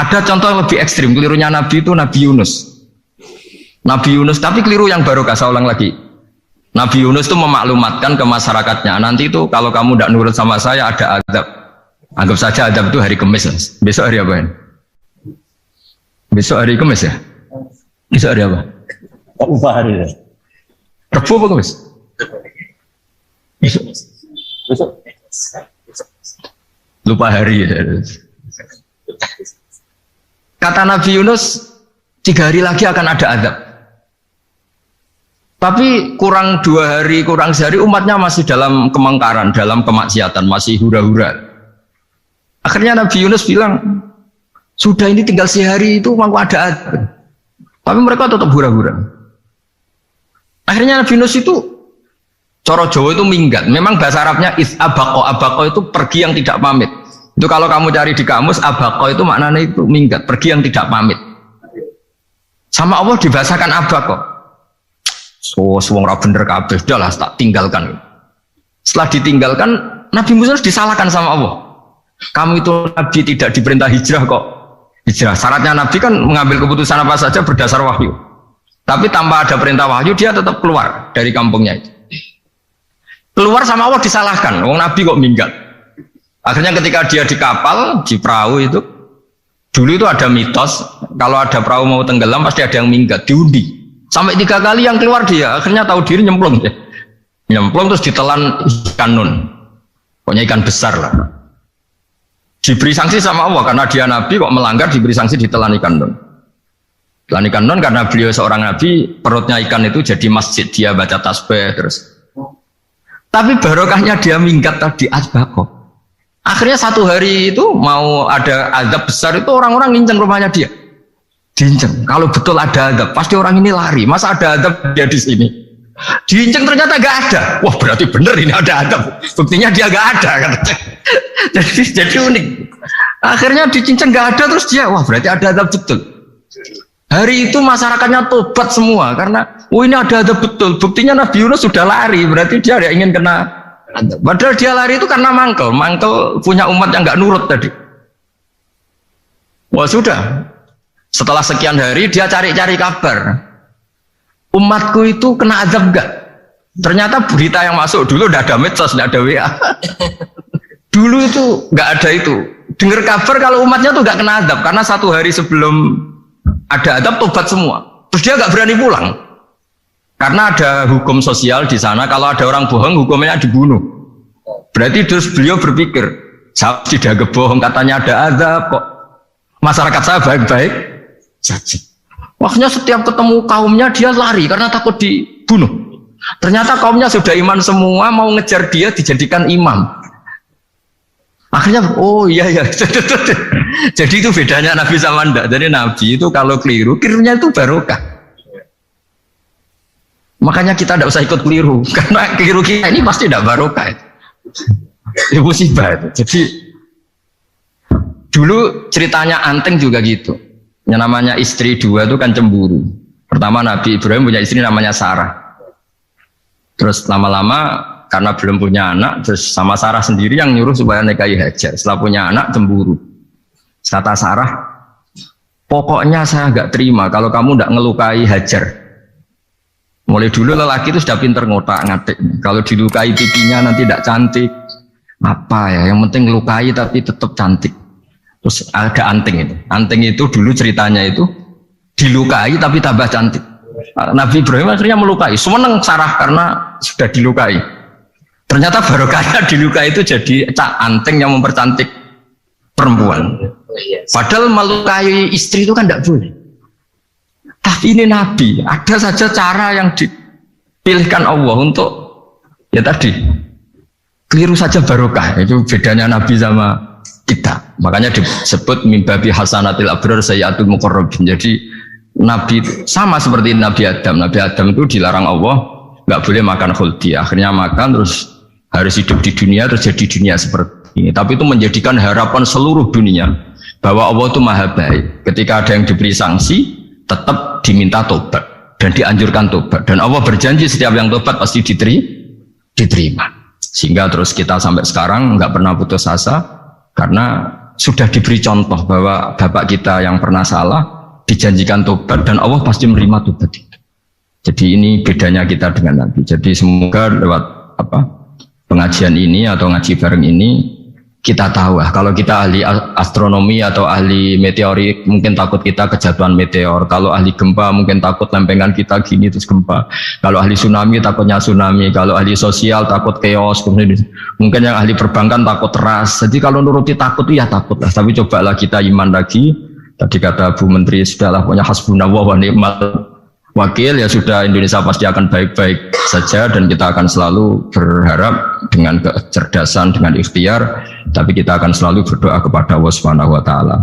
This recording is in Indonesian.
Ada contoh yang lebih ekstrim, kelirunya Nabi itu Nabi Yunus. Nabi Yunus, tapi keliru yang barokah, saya ulang lagi. Nabi Yunus itu memaklumatkan ke masyarakatnya, nanti itu kalau kamu tidak nurut sama saya ada azab. Anggap saja azab itu hari Kamis. Besok hari apa ini? Besok hari Kamis ya? Besok hari apa? Lupa hari ya. Rebu apa Kamis? Besok. Lupa hari ya. Kata Nabi Yunus, 3 hari lagi akan ada azab. Tapi kurang 2 hari, kurang sehari umatnya masih dalam kemungkaran, dalam kemaksiatan, masih hura-hura. Akhirnya Nabi Yunus bilang, sudah ini tinggal sehari itu mau ada azab. Tapi mereka tetap hura-hura. Akhirnya Nabi Yunus itu, coro Jawa itu minggat. Memang bahasa Arabnya abako. Abako itu pergi yang tidak pamit. Itu kalau kamu cari di kamus, abako itu maknanya itu minggat, pergi yang tidak pamit. Sama Allah dibahasakan abako. So, wong ra bener kabeh, udahlah tak tinggalkan. Setelah ditinggalkan, Nabi Musa disalahkan sama Allah. Kamu itu Nabi tidak diperintah hijrah kok. Hijrah, syaratnya Nabi kan mengambil keputusan apa saja berdasar wahyu. Tapi tanpa ada perintah wahyu, dia tetap keluar dari kampungnya itu. Keluar sama Allah disalahkan, wong Nabi kok minggat. Akhirnya ketika dia di kapal, di perahu itu, dulu itu ada mitos, kalau ada perahu mau tenggelam pasti ada yang minggat, diundi. Sampai 3 kali yang keluar dia, akhirnya tahu diri nyemplung. Nyemplung terus ditelan ikan nun. Pokoknya ikan besar lah. Diberi sanksi sama Allah, karena dia Nabi kok melanggar, diberi sanksi ditelan ikan nun. Telan ikan nun karena beliau seorang Nabi, perutnya ikan itu jadi masjid, dia baca tasbih terus. Tapi barokahnya dia minggat tadi asbako. Akhirnya 1 hari itu mau ada azab besar itu orang-orang nginceng rumahnya dia. Diinceng. Kalau betul ada azab, pasti orang ini lari. Masa ada azab dia di sini? Diinceng ternyata gak ada. Wah berarti bener ini ada azab. Buktinya dia gak ada. Jadi unik. Akhirnya dicinceng gak ada terus dia, wah berarti ada azab betul. Hari itu masyarakatnya tobat semua karena, oh ini ada azab betul. Buktinya Nabi Yunus sudah lari, berarti dia ingin kena. Padahal dia lari itu karena mangkel punya umat yang nggak nurut tadi. Wah sudah, setelah sekian hari dia cari-cari kabar. Umatku itu kena azab nggak? Ternyata berita yang masuk dulu udah ada medsos, udah ada WA. Dulu itu nggak ada itu. Dengar kabar kalau umatnya tuh nggak kena azab karena 1 hari sebelum ada azab tobat semua. Terus dia nggak berani pulang. Karena ada hukum sosial di sana, kalau ada orang bohong hukumnya dibunuh. Berarti terus beliau berpikir, saya tidak bohong, katanya ada azab kok. Masyarakat saya baik-baik saja. Makanya setiap ketemu kaumnya dia lari karena takut dibunuh. Ternyata kaumnya sudah iman semua, mau ngejar dia dijadikan imam. Akhirnya, oh iya. Jadi itu bedanya Nabi sama ndak. Jadi Nabi itu kalau kelirunya itu barokah. Makanya kita tidak usah ikut keliru, karena keliru kita ini pasti tidak barokah. Itu musibah itu. Jadi dulu ceritanya Anteng juga gitu. Yang namanya istri 2 itu kan cemburu. Pertama Nabi Ibrahim punya istri namanya Sarah. Terus lama-lama karena belum punya anak, terus sama Sarah sendiri yang nyuruh supaya nikahi Hajar. Setelah punya anak cemburu. Kata Sarah, pokoknya saya nggak terima kalau kamu tidak ngelukai Hajar. Mulai dulu lelaki itu sudah pinter ngotak-ngatik. Kalau dilukai pipinya nanti tidak cantik. Apa ya? Yang penting ngelukai tapi tetap cantik. Terus ada Anteng itu. Anteng itu dulu ceritanya itu dilukai tapi tambah cantik. Nabi Ibrahim akhirnya melukai. Seneng Sarah karena sudah dilukai. Ternyata barokahnya dilukai itu jadi Anteng yang mempercantik perempuan. Padahal melukai istri itu kan tidak boleh. Tapi ini Nabi, ada saja cara yang dipilihkan Allah untuk ya tadi keliru saja barokah. Itu bedanya Nabi sama kita. Makanya disebut mimbabi hasanatil abrar sayyatul muqarrabin. Jadi Nabi sama seperti Nabi Adam. Nabi Adam itu dilarang Allah nggak boleh makan khuldi. Akhirnya makan terus harus hidup di dunia terus jadi dunia seperti ini. Tapi itu menjadikan harapan seluruh dunia bahwa Allah itu maha baik. Ketika ada yang diberi sanksi tetap diminta tobat dan dianjurkan tobat, dan Allah berjanji setiap yang tobat pasti diterima. Sehingga terus kita sampai sekarang nggak pernah putus asa karena sudah diberi contoh bahwa bapak kita yang pernah salah dijanjikan tobat dan Allah pasti menerima tobat itu. Jadi ini bedanya kita dengan Nabi. Jadi semoga lewat pengajian ini atau ngaji bareng ini kita tahu kalau kita ahli astronomi atau ahli meteorik mungkin takut kita kejatuhan meteor. Kalau ahli gempa mungkin takut lempengan kita gini terus gempa. Kalau ahli tsunami takutnya tsunami. Kalau ahli sosial takut chaos. Mungkin yang ahli perbankan takut ras. Jadi kalau nuruti takut ya takut lah. Tapi cobalah kita iman lagi. Tadi kata Bu Menteri sudahlah punya hasbunallah wa ni'mal wakil, ya sudah, Indonesia pasti akan baik-baik saja dan kita akan selalu berharap dengan kecerdasan, dengan ikhtiar, tapi kita akan selalu berdoa kepada Allah Subhanahu wa taala.